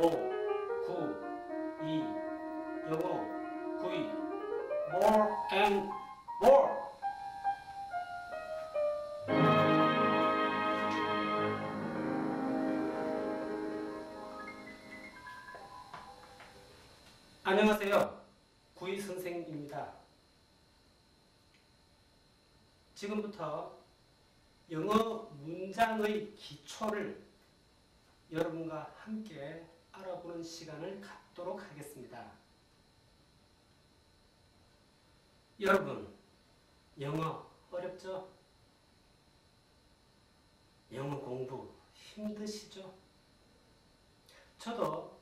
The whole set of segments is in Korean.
9, 2, 영어, 9위, more and more. 안녕하세요. 구이 선생입니다. 지금부터 영어 문장의 기초를 여러분과 함께 알아보는 시간을 갖도록 하겠습니다. 여러분, 영어 어렵죠? 영어 공부 힘드시죠? 저도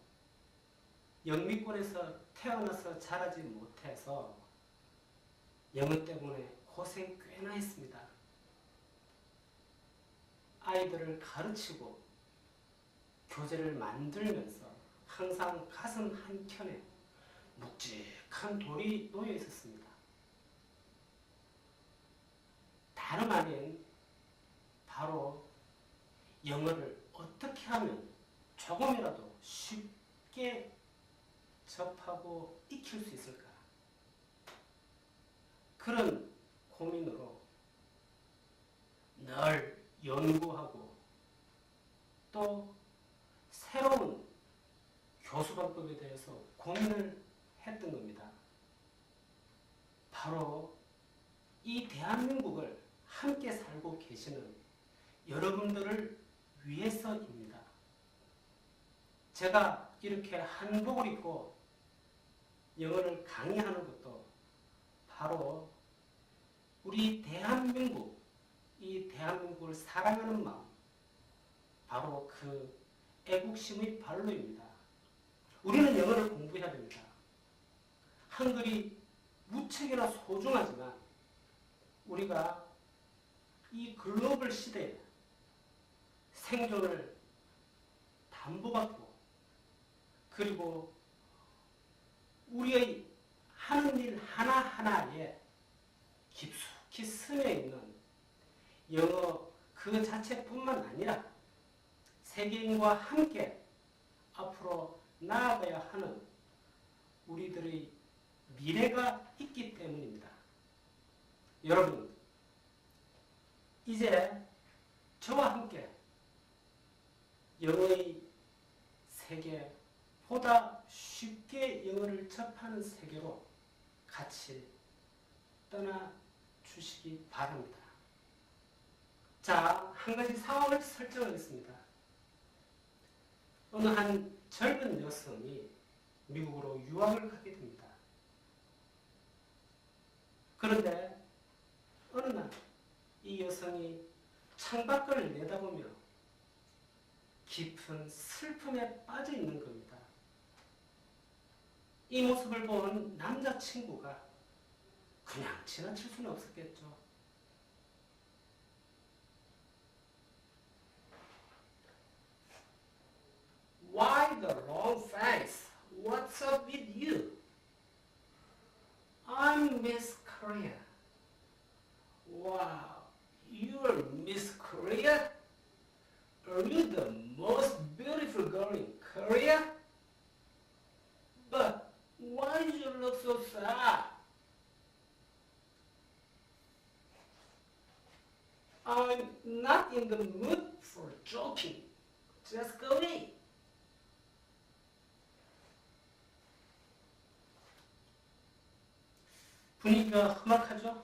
영미권에서 태어나서 자라지 못해서 영어 때문에 고생 꽤나 했습니다. 아이들을 가르치고 교재를 만들면서 항상 가슴 한켠에 묵직한 돌이 놓여 있었습니다. 다름 아닌 바로 영어를 어떻게 하면 조금이라도 쉽게 접하고 익힐 수 있을까? 그런 고민으로 늘 연구하고 또 새로운 교수 방법에 대해서 고민을 했던 겁니다. 바로 이 대한민국을 함께 살고 계시는 여러분들을 위해서입니다. 제가 이렇게 한복을 입고 영어를 강의하는 것도 바로 우리 대한민국, 이 대한민국을 사랑하는 마음, 바로 그 애국심의 발로입니다. 우리는 영어를 공부해야 됩니다. 한글이 무척이나 소중하지만 우리가 이 글로벌 시대에 생존을 담보받고 그리고 우리의 하는 일 하나하나에 깊숙이 스며 있는 영어 그 자체뿐만 아니라 세계인과 함께 앞으로 나아가야 하는 우리들의 미래가 있기 때문입니다. 여러분, 이제 저와 함께 영어의 세계, 보다 쉽게 영어를 접하는 세계로 같이 떠나주시기 바랍니다. 자, 한 가지 상황을 설정하겠습니다. 어느 한 젊은 여성이 미국으로 유학을 가게 됩니다. 그런데 어느 날 이 여성이 창밖을 내다보며 깊은 슬픔에 빠져 있는 겁니다. 이 모습을 본 남자친구가 그냥 지나칠 수는 없었겠죠. Why the long face? What's up with you? I'm Miss Korea. Wow, you're Miss Korea? Are you the most beautiful girl in Korea? But why do you look so sad? I'm not in the mood for joking. Just go away. 분위기가 험악하죠?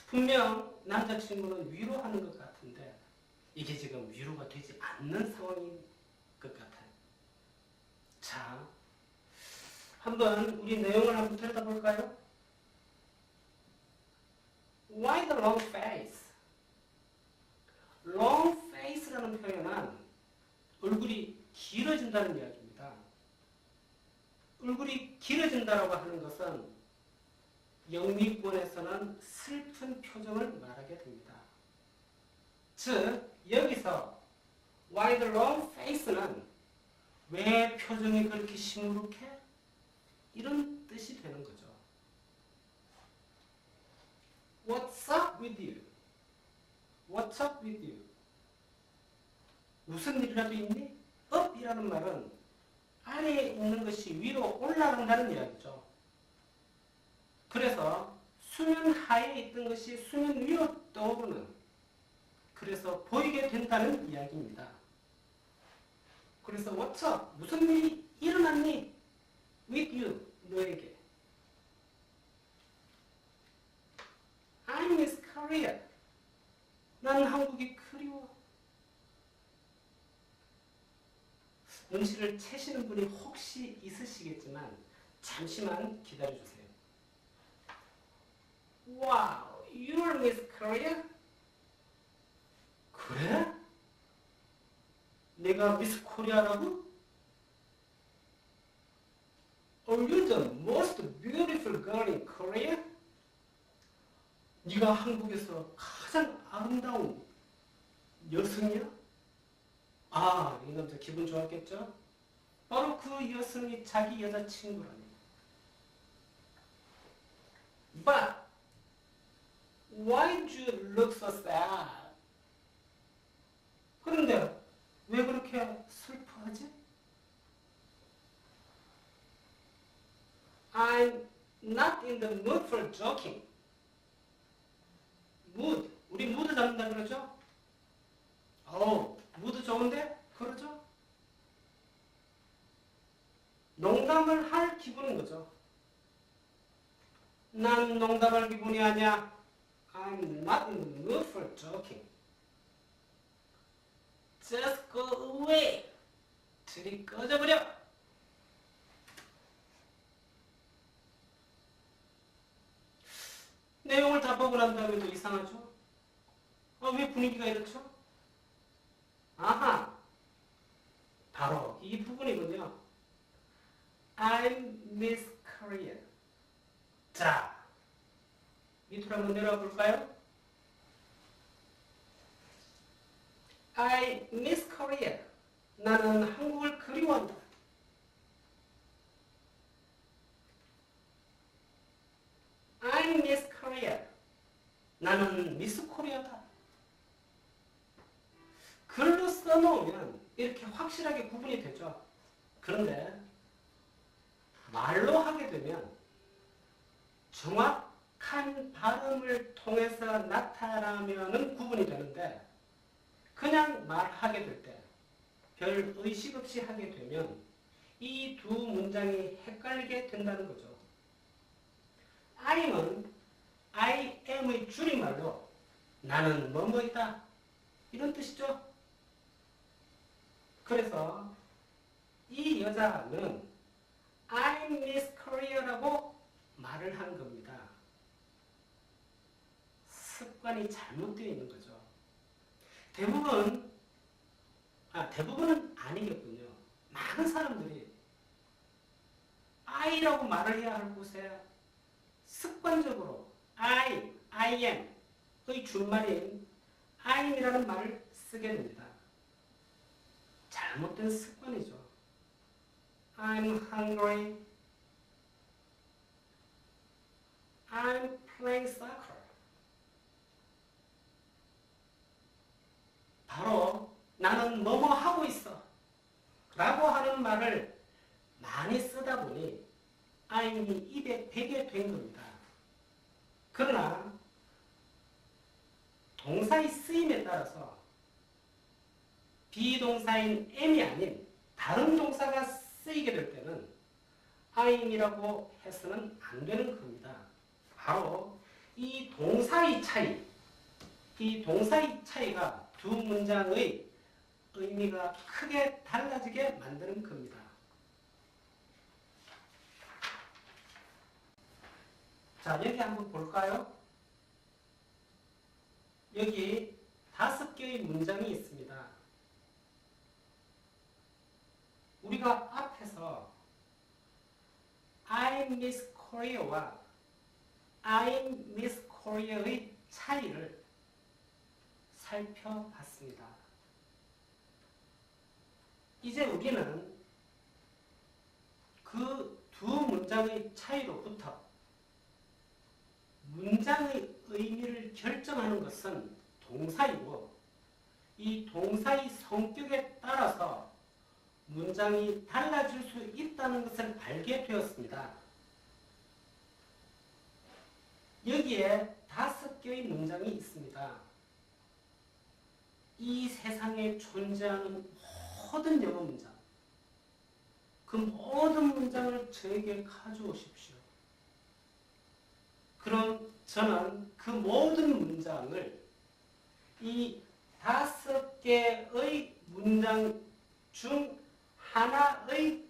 분명 남자친구는 위로하는 것 같은데 이게 지금 위로가 되지 않는 상황인 것 같아요. 자, 한번 우리 내용을 한번 들여다볼까요? Why the long face? long face라는 표현은 얼굴이 길어진다는 이야기입니다. 얼굴이 길어진다라고 하는 것은 영미권에서는 슬픈 표정을 말하게 됩니다. 즉, 여기서 why the long face는 왜 표정이 그렇게 시무룩해? 이런 뜻이 되는 거죠. What's up with you? What's up with you? 무슨 일이라도 있니? up이라는 말은 아래에 있는 것이 위로 올라간다는 이야기죠. 그래서 수면 하에 있던 것이 수면 위로 떠오르는, 그래서 보이게 된다는 이야기입니다. 그래서 what's up? 무슨 일이 일어났니? with you, 너에게. I miss Korea. 나는 한국이 그리워. 눈치를 채시는 분이 혹시 있으시겠지만 잠시만 기다려주세요. Wow, you're Miss Korea? 그래? 내가 미스 코리아라고? Are you the most beautiful girl in Korea? 네가 한국에서 가장 아름다운 여성이야? 아, 이 남자 기분 좋았겠죠? 바로 그 여성이 자기 여자친구라니. But why do you look so sad? 그런데 왜 그렇게 슬퍼하지? I'm not in the mood for joking. mood, 우리 무드 잡는다 그러죠? 무드 좋은데? 그러죠? 농담을 할 기분인 거죠. 난 농담할 기분이 아니야. I'm not in the mood for joking. Just go away. 들이 꺼져버려. 내용을 다 보고 난 다음에도 이상하죠? 왜 분위기가 이렇죠? 아하, 바로 이 부분이군요. I miss Korea. 자, 밑으로 한번 내려와 볼까요? I miss Korea. 나는 한국을 그리워한다. I miss Korea. 나는 미스 코리아다. 글로 써놓으면 이렇게 확실하게 구분이 되죠. 그런데 말로 하게 되면 정확한 발음을 통해서 나타나면은 구분이 되는데 그냥 말하게 될 때, 별 의식 없이 하게 되면 이 두 문장이 헷갈리게 된다는 거죠. I'는 I am의 줄임말로 나는 뭐뭐이다 이런 뜻이죠. 그래서 이 여자는 I miss Korea라고 말을 한 겁니다. 습관이 잘못되어 있는 거죠. 대부분은 아니겠군요. 많은 사람들이 I라고 말을 해야 할 곳에 습관적으로 I am의 줄말인 I'이라는 말을 쓰게 됩니다. 잘못된 습관이죠. I'm hungry. I'm playing soccer. 바로 나는 뭐뭐 하고 있어 라고 하는 말을 많이 쓰다 보니 I'이 입에 배게 된 겁니다. 그러나 동사의 쓰임에 따라서 비동사인 am이 아닌 다른 동사가 쓰이게 될 때는 I'이라고 해서는 안 되는 겁니다. 바로 이 동사의 차이가 두 문장의 의미가 크게 달라지게 만드는 겁니다. 자, 여기 한번 볼까요? 여기 5개의 문장이 있습니다. 우리가 앞에서 I miss Korea와 I miss Korea의 차이를 살펴봤습니다. 이제 우리는 그 두 문장의 차이로부터 문장의 의미를 결정하는 것은 동사이고 이 동사의 성격에 따라서 문장이 달라질 수 있다는 것을 알게 되었습니다. 여기에 5개의 문장이 있습니다. 이 세상에 존재하는 모든 영어 문장, 그 모든 문장을 저에게 가져오십시오. 그럼 저는 그 모든 문장을 이 5개의 문장 중 하나의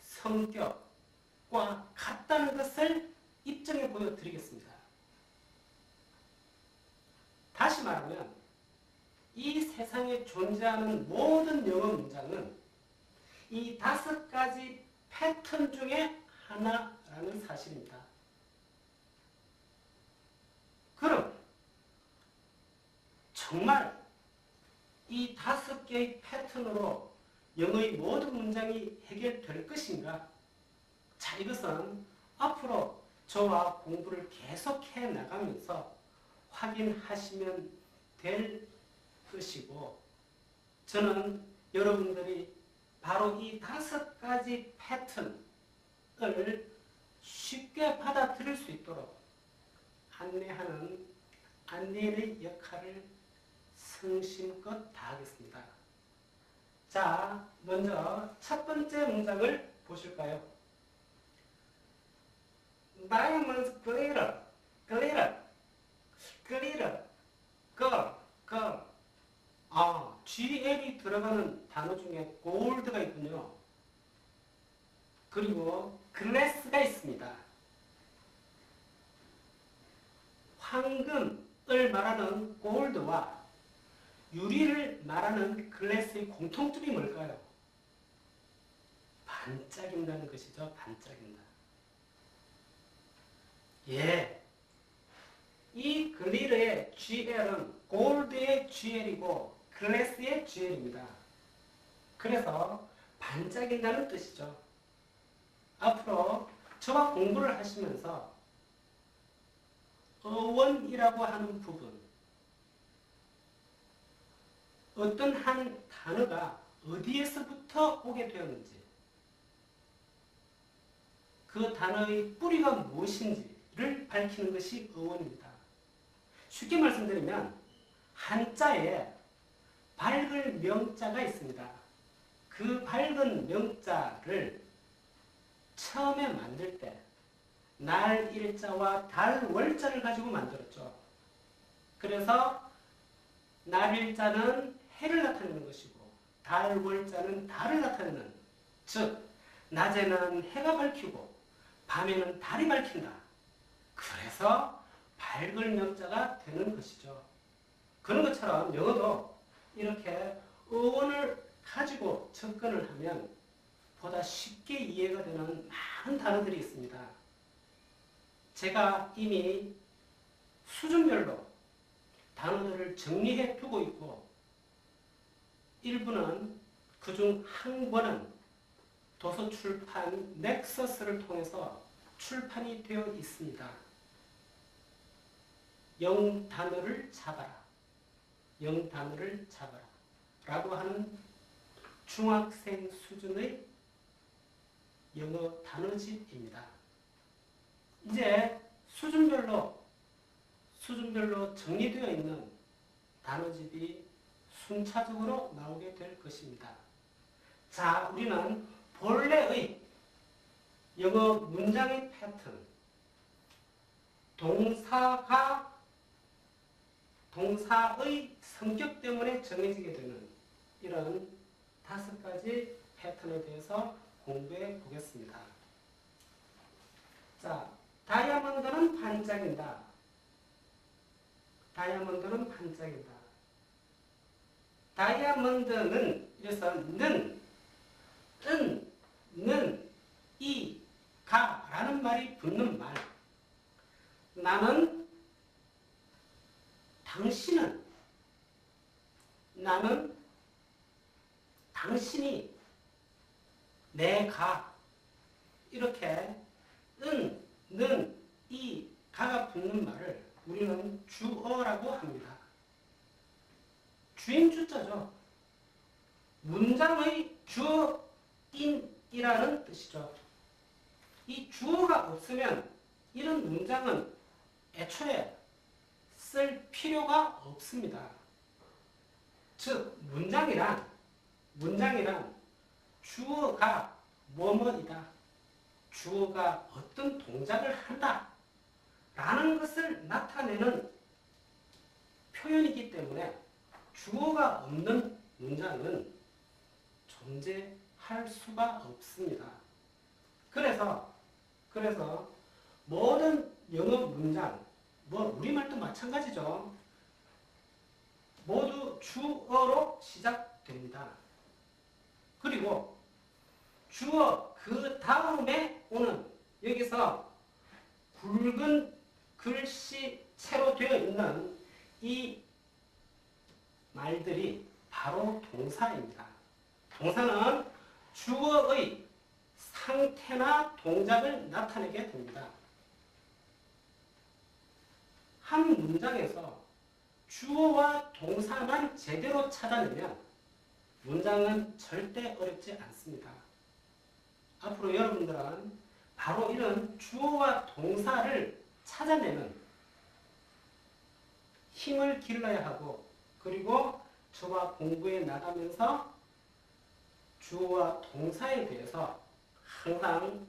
성격과 같다는 것을 입증해 보여드리겠습니다. 다시 말하면 이 세상에 존재하는 모든 영어 문장은 이 5가지 패턴 중에 하나라는 사실입니다. 그럼 정말 이 5개의 패턴으로 영어의 모든 문장이 해결될 것인가? 자, 이것은 앞으로 저와 공부를 계속해 나가면서 확인하시면 될 것이고, 저는 여러분들이 바로 이 5가지 패턴을 쉽게 받아들일 수 있도록 안내하는 안내인의 역할을 성심껏 다하겠습니다. 자, 먼저 첫 번째 문장을 보실까요? Diamonds glitter, glitter, glitter, gold, gold. GL이 들어가는 단어 중에 gold가 있군요. 그리고 glass가 있습니다. 황금을 말하는 gold와 유리를 말하는 glass의 공통점이 뭘까요? 반짝인다는 것이죠. 반짝인다. 예. 이 글리터의 GL은 골드의 GL이고 글래스의 GL입니다. 그래서 반짝인다는 뜻이죠. 앞으로 저와 공부를 하시면서 어원이라고 하는 부분, 어떤 한 단어가 어디에서부터 오게 되었는지, 그 단어의 뿌리가 무엇인지를 밝히는 것이 어원입니다. 쉽게 말씀드리면 한자에 밝을 명자가 있습니다. 그 밝은 명자를 처음에 만들 때 날 일자와 달 월자를 가지고 만들었죠. 그래서 날 일자는 해를 나타내는 것이고 달 월자는 달을 나타내는, 즉 낮에는 해가 밝히고 밤에는 달이 밝힌다. 그래서 밝을 명자가 되는 것이죠. 그런 것처럼 영어도 이렇게 어원을 가지고 접근을 하면 보다 쉽게 이해가 되는 많은 단어들이 있습니다. 제가 이미 수준별로 단어들을 정리해 두고 있고, 일부는 그중 한 권은 도서출판 넥서스를 통해서 출판이 되어 있습니다. 영단어를 잡아라. 영단어를 잡아라. 라고 하는 중학생 수준의 영어 단어집입니다. 이제 수준별로 정리되어 있는 단어집이 순차적으로 나오게 될 것입니다. 자, 우리는 본래의 영어 문장의 패턴, 동사의 성격 때문에 정해지게 되는 이런 5가지 패턴에 대해서 공부해 보겠습니다. 자, 다이아몬드는 반짝인다. 다이아몬드는 반짝인다. 다이아몬드는, 이래서 는, 은, 는, 이, 가 라는 말이 붙는 말. 나는, 당신은, 나는, 당신이, 내가, 이렇게 은, 는, 이, 가가 붙는 말을 우리는 주어라고 합니다. 주인 주자죠. 문장의 주어인이라는 뜻이죠. 이 주어가 없으면 이런 문장은 애초에 쓸 필요가 없습니다. 즉 문장이란 주어가 뭐뭐이다. 주어가 어떤 동작을 한다. 라는 것을 나타내는 표현이기 때문에 주어가 없는 문장은 존재할 수가 없습니다. 그래서 모든 영어 문장, 우리말도 마찬가지죠. 모두 주어로 시작됩니다. 그리고 주어 그 다음에 오는 여기서 굵은 글씨체로 되어 있는 이 말들이 바로 동사입니다. 동사는 주어의 상태나 동작을 나타내게 됩니다. 한 문장에서 주어와 동사만 제대로 찾아내면 문장은 절대 어렵지 않습니다. 앞으로 여러분들은 바로 이런 주어와 동사를 찾아내는 힘을 길러야 하고, 그리고 저와 공부해 나가면서 주어와 동사에 대해서 항상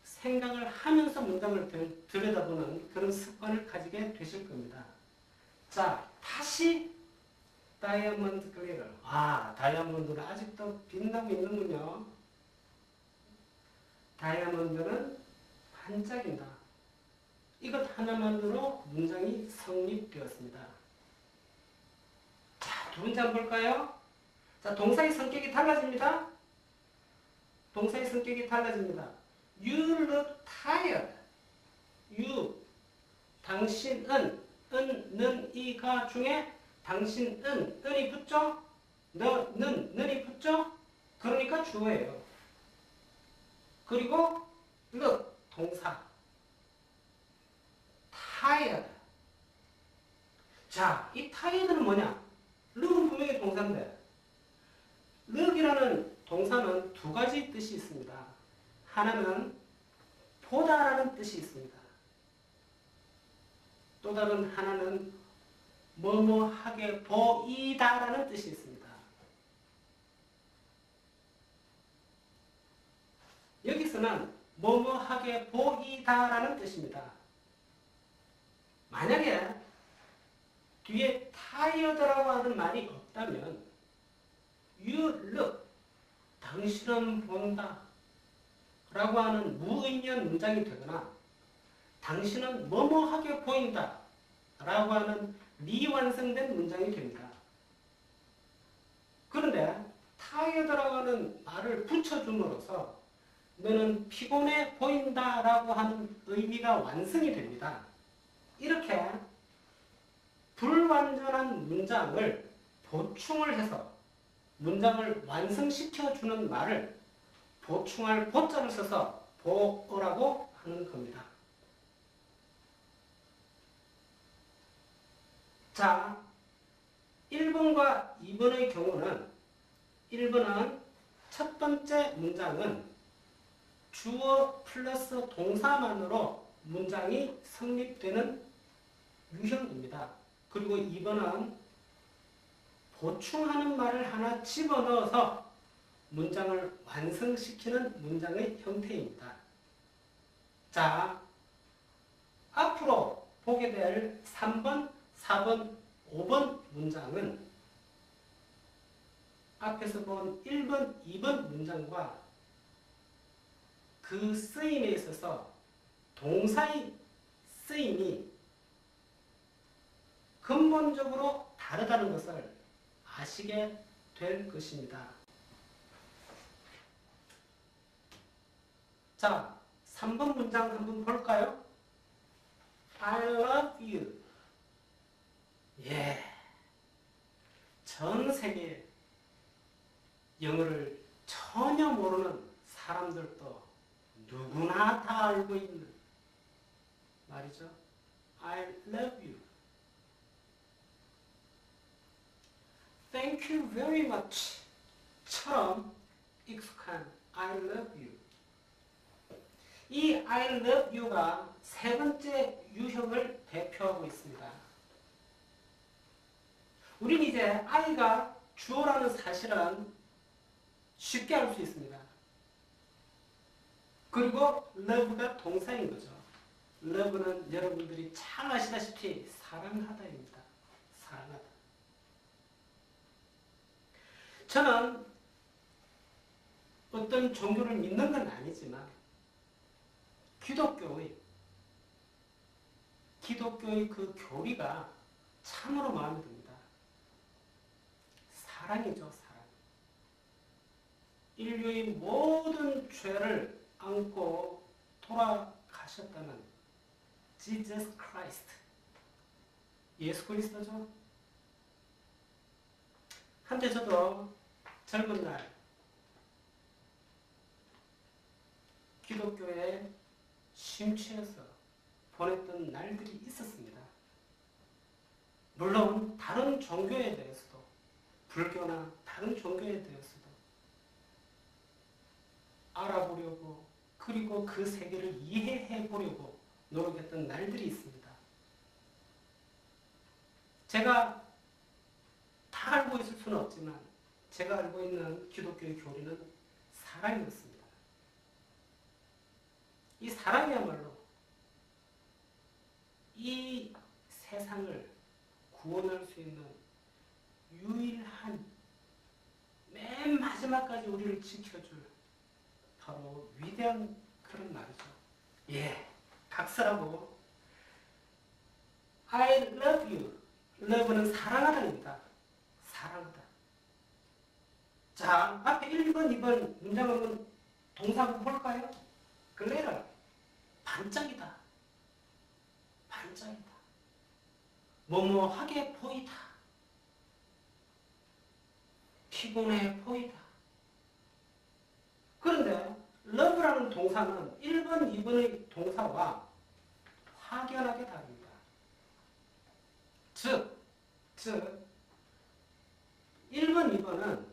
생각을 하면서 문장을 들여다보는 그런 습관을 가지게 되실 겁니다. 자, 다시 다이아몬드 글리터. 다이아몬드는 아직도 빛나고 있는군요. 다이아몬드는 반짝인다. 이것 하나만으로 문장이 성립되었습니다. 자, 두 문장 볼까요? 자, 동사의 성격이 달라집니다. 동사의 성격이 달라집니다. You look tired. You, 당신은, 는, 이가 중에 당신은, 은이 붙죠? 너는, 는이 붙죠? 그러니까 주어예요. 그리고 look, 동사. tired. 자, 이 tired는 뭐냐? look은 분명히 동사인데, look이라는 동사는 두 가지 뜻이 있습니다. 하나는 보다라는 뜻이 있습니다. 또 다른 하나는 뭐뭐하게 보이다라는 뜻이 있습니다. 여기서는 뭐뭐하게 보이다라는 뜻입니다. 만약에 뒤에 tired라고 하는 말이 없다면 you look, 당신은 본다 라고 하는 무의미한 문장이 되거나 당신은 뭐뭐하게 보인다 라고 하는 미완성된 문장이 됩니다. 그런데 tired라고 하는 말을 붙여줌으로써 너는 피곤해 보인다 라고 하는 의미가 완성이 됩니다. 이렇게 불완전한 문장을 보충을 해서 문장을 완성시켜주는 말을 보충할 보자를 써서 보어라고 하는 겁니다. 자, 1번과 2번의 경우는 1번은 첫 번째 문장은 주어 플러스 동사만으로 문장이 성립되는 유형입니다. 그리고 2번은 보충하는 말을 하나 집어넣어서 문장을 완성시키는 문장의 형태입니다. 자, 앞으로 보게 될 3번, 4번, 5번 문장은 앞에서 본 1번, 2번 문장과 그 쓰임에 있어서 동사의 쓰임이 근본적으로 다르다는 것을 아시게 될 것입니다. 자, 3번 문장 한번 볼까요? I love you. 예. 전 세계 영어를 전혀 모르는 사람들도 누구나 다 알고 있는 말이죠. I love you. Thank you very much. 처럼 익숙한 I love you. 이 I love you가 세 번째 유형을 대표하고 있습니다. 우린 이제 I가 주어라는 사실은 쉽게 알 수 있습니다. 그리고 love가 동사인 거죠. love는 여러분들이 잘 아시다시피 사랑하다입니다. 사랑하다. 저는 어떤 종교를 믿는 건 아니지만 기독교의 그 교리가 참으로 마음에 듭니다. 사랑이죠, 사랑. 인류의 모든 죄를 안고 돌아가셨다는 Jesus Christ, 예수 그리스도죠. 한때 저도 젊은 날 기독교에 심취해서 보냈던 날들이 있었습니다. 물론 다른 종교에 대해서도, 불교나 다른 종교에 대해서도 알아보려고, 그리고 그 세계를 이해해 보려고 노력했던 날들이 있습니다. 제가 다 알고 있을 수는 없지만 제가 알고 있는 기독교의 교리는 사랑이었습니다. 이 사랑이야말로 이 세상을 구원할 수 있는 유일한 맨 마지막까지 우리를 지켜줄 바로 위대한 그런 말이죠. 예, 각서라고. I love you. love는 사랑하다입니다. 사랑하다. 자, 앞에 1번, 2번 문장 한번 동사 한번 볼까요? 글래럴. 반짝이다. 반짝이다. 뭐뭐하게 보이다. 피곤해 보이다. 그런데 love라는 동사는 1번, 2번의 동사와 확연하게 다릅니다. 즉 1번, 2번은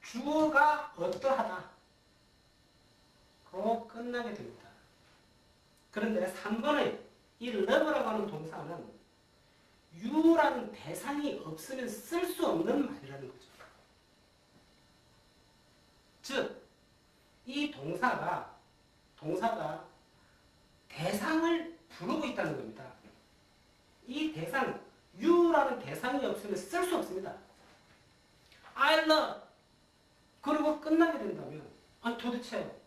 주어가 어떠하다 로 끝나게 됩니다. 그런데 3번의 이 love라고 하는 동사는 you라는 대상이 없으면 쓸 수 없는 말이라는 거죠. 즉, 이 동사가 대상을 부르고 있다는 겁니다. 이 대상, you라는 대상이 없으면 쓸 수 없습니다. I love. 그리고 끝나게 된다면, 아니 도대체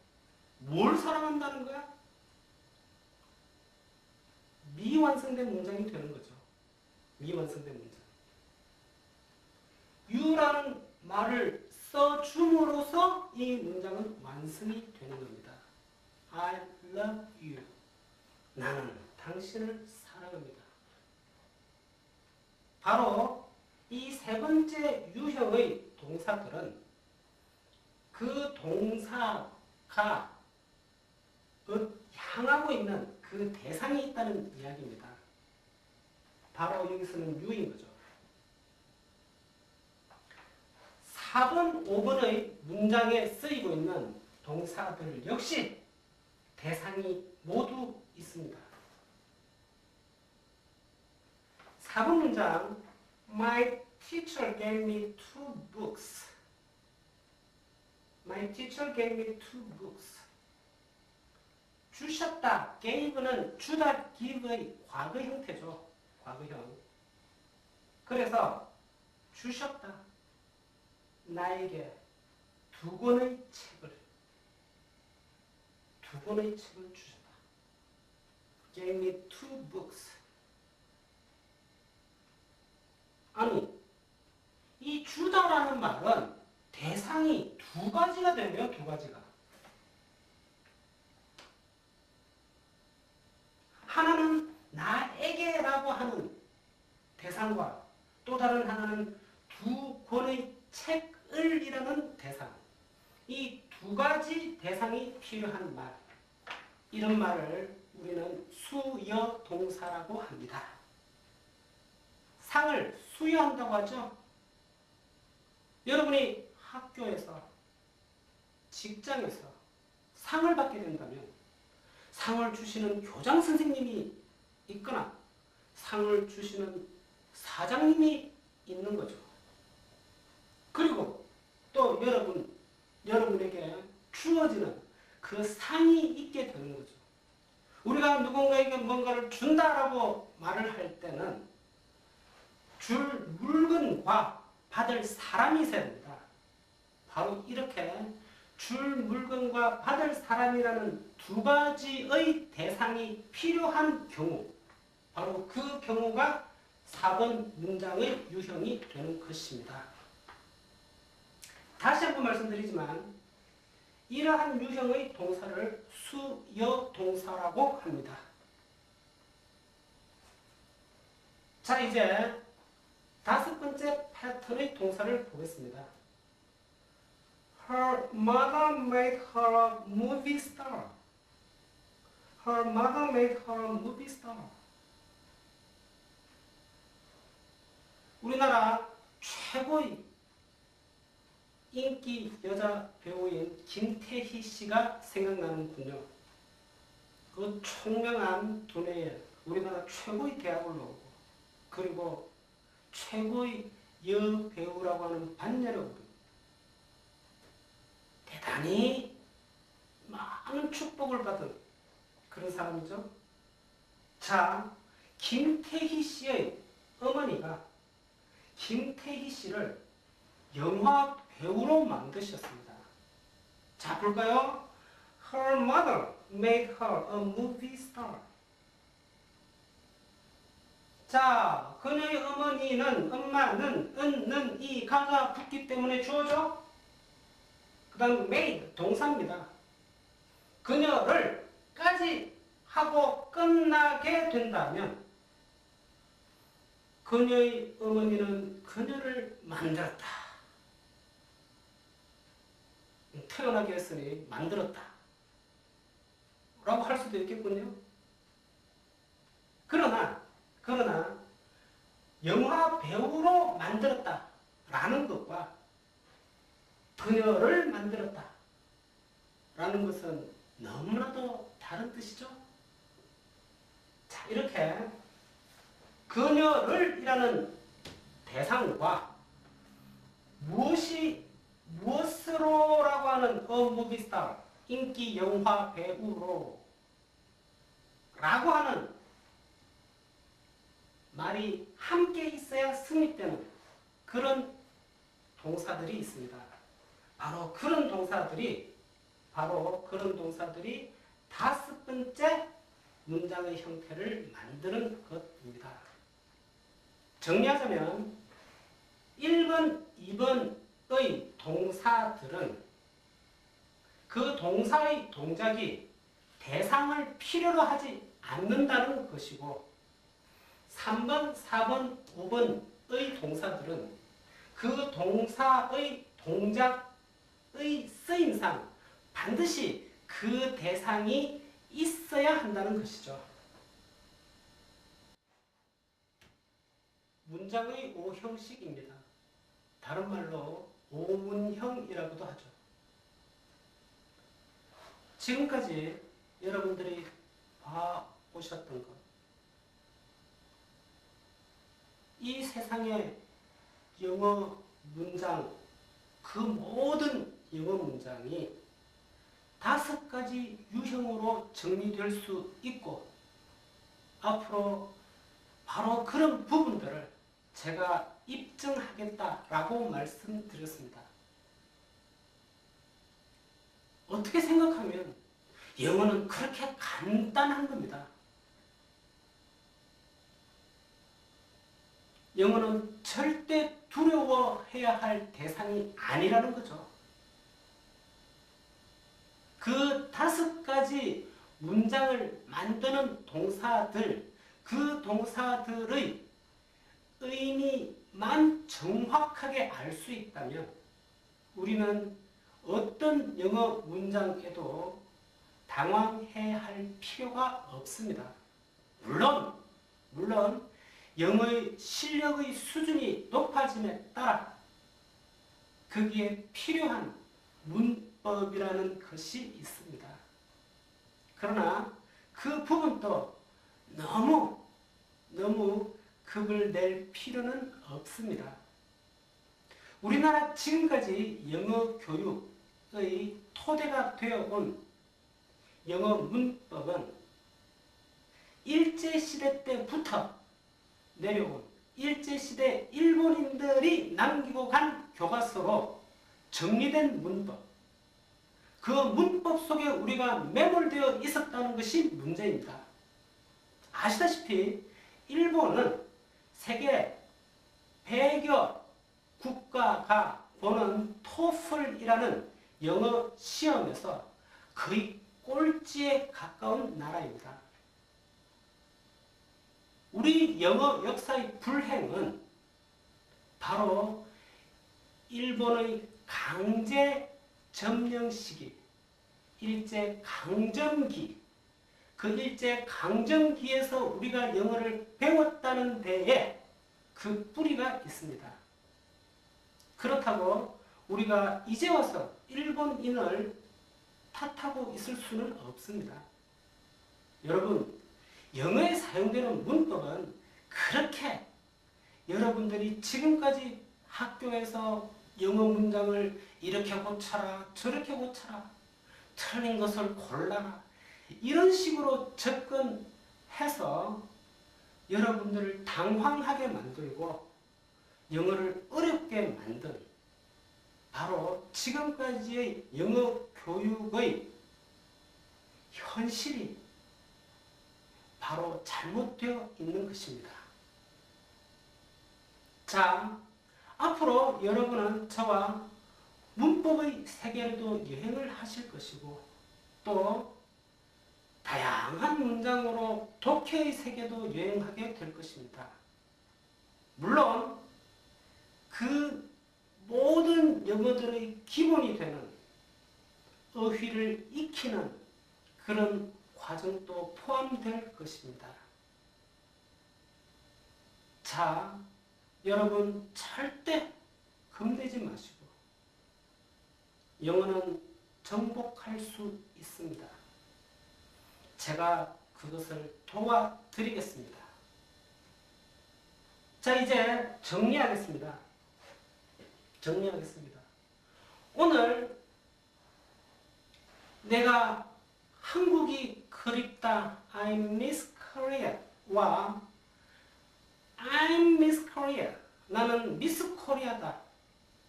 뭘 사랑한다는 거야? 미완성된 문장이 되는 거죠. 미완성된 문장. you라는 말을 써줌으로써 이 문장은 완성이 되는 겁니다. I love you. 나는 당신을 사랑합니다. 바로 이 세 번째 유형의 동사들은 그 동사가 향하고 있는 그 대상이 있다는 이야기입니다. 바로 여기서는 you인 거죠. 4번, 5번의 문장에 쓰이고 있는 동사들 역시 대상이 모두 있습니다. 4번 문장 My teacher gave me 2 books. My teacher gave me 2 books. 주셨다. gave는 주다, give의 과거 형태죠. 과거형. 그래서 주셨다. 나에게 2권의 책을 주셨다. Gave me 2 books. 아니, 이 주다라는 말은 대상이 2가지가 되네요. 2가지가. 하나는 나에게라고 하는 대상과 또 다른 하나는 2권의 책을 이라는 대상. 이 2가지 대상이 필요한 말. 이런 말을 우리는 수여 동사라고 합니다. 상을 수여한다고 하죠. 여러분이 학교에서 직장에서 상을 받게 된다면 상을 주시는 교장 선생님이 있거나 상을 주시는 사장님이 있는 거죠. 그리고 또 여러분에게 주어지는 그 상이 있게 되는 거죠. 우리가 누군가에게 뭔가를 준다라고 말을 할 때는 줄 물건과 받을 사람이 있어야 됩니다. 바로 이렇게 줄 물건과 받을 사람이라는 두 가지의 대상이 필요한 경우, 바로 그 경우가 4번 문장의 유형이 되는 것입니다. 다시 한번 말씀드리지만 이러한 유형의 동사를 수여동사라고 합니다. 자, 이제 5번째 패턴의 동사를 보겠습니다. Her mother made her a movie star. Her mother made her a movie star. 우리나라 최고의 인기 여자 배우인 김태희 씨가 생각나는군요. 그 총명한 두뇌에 우리나라 최고의 대학을 나오고 그리고 최고의 여배우라고 하는 반열을 대단히 많은 축복을 받은 그런 사람이죠. 자, 김태희 씨의 어머니가 김태희 씨를 영화 배우로 만드셨습니다. 자, 볼까요? Her mother made her a movie star. 자, 그녀의 엄마는, 는, 이 가가 붙기 때문에 주어져. 그 다음 made, 동사입니다. 그녀를 까지 하고 끝나게 된다면 그녀의 어머니는 그녀를 만들었다. 태어나게 했으니 만들었다. 라고 할 수도 있겠군요. 그러나 영화 배우로 만들었다. 라는 것과 그녀를 만들었다. 라는 것은 너무나도 다른 뜻이죠. 자, 이렇게 그녀를 이라는 대상과 무엇으로라고 하는 a movie star, 인기 영화 배우로 라고 하는 말이 함께 있어야 성립되는 그런 동사들이 있습니다. 바로 그런 동사들이 5번째 문장의 형태를 만드는 것입니다. 정리하자면 1번, 2번의 동사들은 그 동사의 동작이 대상을 필요로 하지 않는다는 것이고 3번, 4번, 5번의 동사들은 그 동사의 동작의 쓰임상 반드시 그 대상이 있어야 한다는 것이죠. 문장의 5형식입니다. 다른 말로 5문형이라고도 하죠. 지금까지 여러분들이 봐오셨던 것, 이 세상의 영어 문장, 그 모든 영어 문장이 5가지 유형으로 정리될 수 있고 앞으로 바로 그런 부분들을 제가 입증하겠다라고 말씀드렸습니다. 어떻게 생각하면 영어는 그렇게 간단한 겁니다. 영어는 절대 두려워해야 할 대상이 아니라는 거죠. 그 5가지 문장을 만드는 동사들, 그 동사들의 의미만 정확하게 알 수 있다면 우리는 어떤 영어 문장에도 당황해야 할 필요가 없습니다. 물론 영어의 실력의 수준이 높아짐에 따라 거기에 필요한 문법이라는 것이 있습니다. 그러나 그 부분도 너무 급을 낼 필요는 없습니다. 우리나라 지금까지 영어 교육의 토대가 되어온 영어 문법은 일제시대 때부터 내려온 일제시대 일본인들이 남기고 간 교과서로 정리된 문법, 그 문법 속에 우리가 매몰되어 있었다는 것이 문제입니다. 아시다시피 일본은 세계 100여 국가가 보는 토플이라는 영어 시험에서 거의 꼴찌에 가까운 나라입니다. 우리 영어 역사의 불행은 바로 일본의 강제 점령 시기, 일제 강점기, 그 일제 강점기에서 우리가 영어를 배웠다는 데에 그 뿌리가 있습니다. 그렇다고 우리가 이제 와서 일본인을 탓하고 있을 수는 없습니다. 여러분, 영어에 사용되는 문법은 그렇게 여러분들이 지금까지 학교에서 영어 문장을 이렇게 고쳐라, 저렇게 고쳐라, 틀린 것을 골라라, 이런 식으로 접근해서 여러분들을 당황하게 만들고 영어를 어렵게 만든 바로 지금까지의 영어 교육의 현실이 바로 잘못되어 있는 것입니다. 자, 앞으로 여러분은 저와 문법의 세계로도 여행을 하실 것이고 또 다양한 문장으로 독해의 세계도 여행하게 될 것입니다. 물론 그 모든 영어들의 기본이 되는 어휘를 익히는 그런 과정도 포함될 것입니다. 자, 여러분 절대 겁내지 마시고 영어는 정복할 수 있습니다. 제가 그것을 도와드리겠습니다. 자, 이제 정리하겠습니다. 오늘 내가 한국이 그립다, I miss Korea와 I miss Korea, 나는 미스 코리아다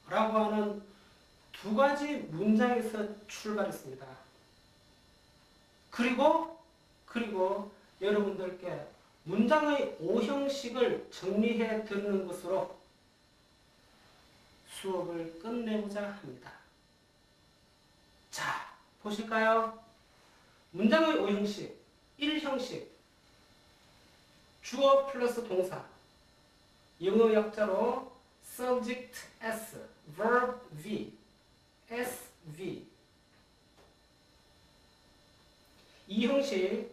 라고 하는 두 가지 문장에서 출발했습니다. 그리고 여러분들께 문장의 5형식을 정리해 드리는 것으로 수업을 끝내고자 합니다. 자, 보실까요? 문장의 5형식, 1형식, 주어 플러스 동사, 영어 약자로 subject S, verb V, SV. 2형식,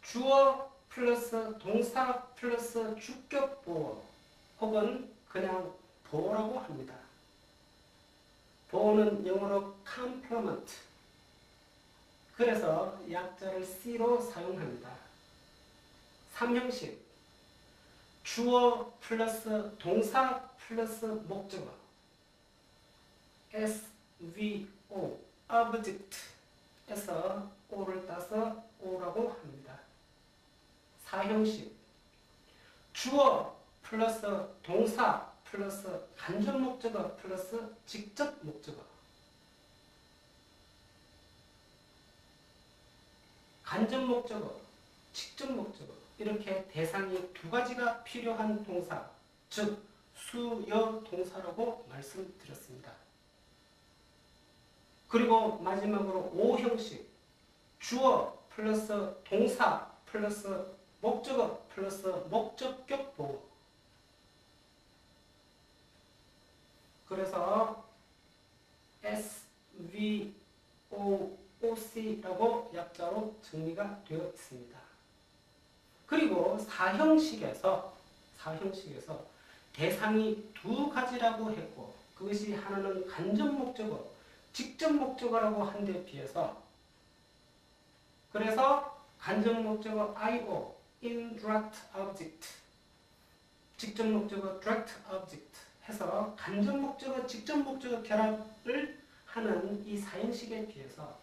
주어 플러스 동사 플러스 주격 보어 혹은 그냥 보어라고 합니다. 보어는 영어로 complement, 그래서 약자를 C로 사용합니다. 3형식, 주어 플러스 동사 플러스 목적어 SVO, object에서 O를 따서 O라고 합니다. 4형식, 주어 플러스 동사 플러스 간접 목적어 플러스 직접 목적어, 간접 목적어, 직접 목적어, 이렇게 대상이 두 가지가 필요한 동사, 즉 수여 동사라고 말씀드렸습니다. 그리고 마지막으로 5형식, 주어 플러스 동사 플러스 목적어 플러스 목적격 보호. 그래서 SVOOC라고 약자로 정리가 되어 있습니다. 그리고 4형식에서 대상이 두 가지라고 했고, 그것이 하나는 간접 목적어, 직접 목적어라고 한 데 비해서 그래서 간접 목적어 IO, indirect object, 직접 목적어 direct object 해서 간접 목적어, 직접 목적어 결합을 하는 이 4형식에 비해서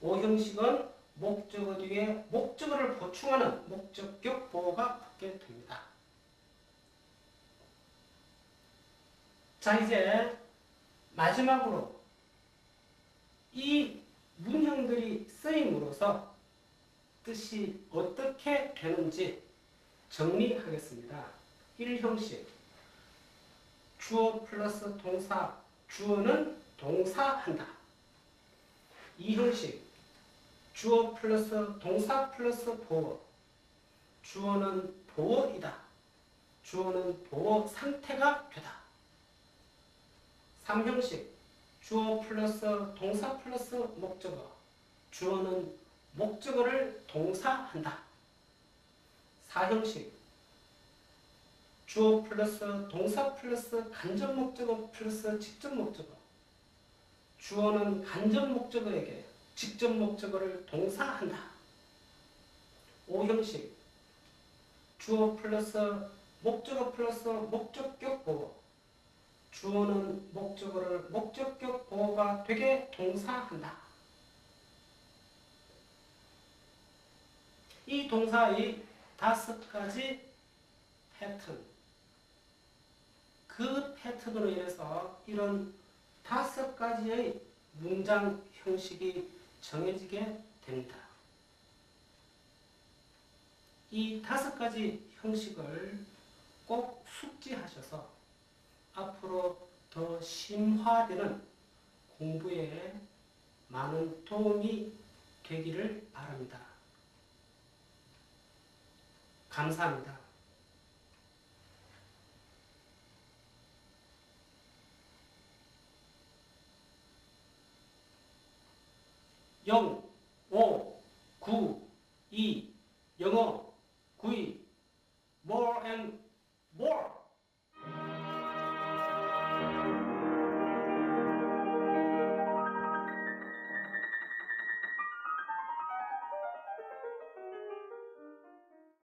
5형식은 목적어 뒤에 목적어를 보충하는 목적격 보호가 붙게 됩니다. 자, 이제 마지막으로 이 문형들이 쓰임으로써 뜻이 어떻게 되는지 정리하겠습니다. 1형식 주어 플러스 동사, 주어는 동사한다. 2형식 주어 플러스 동사 플러스 보어, 주어는 보어이다. 주어는 보어 상태가 되다. 3형식 주어 플러스 동사 플러스 목적어, 주어는 목적어를 동사한다. 4형식 주어 플러스 동사 플러스 간접 목적어 플러스 직접 목적어, 주어는 간접 목적어에게 직접 목적어를 동사한다. 5형식 주어 플러스 목적어 플러스 목적격 보호, 주어는 목적어를 목적격 보호가 되게 동사한다. 이 동사의 5가지 패턴, 그 패턴으로 인해서 이런 5가지의 문장 형식이 정해지게 됩니다. 이 5가지 형식을 꼭 숙지하셔서 앞으로 더 심화되는 공부에 많은 도움이 되기를 바랍니다. 감사합니다. 0, 5, 9, 2, 영어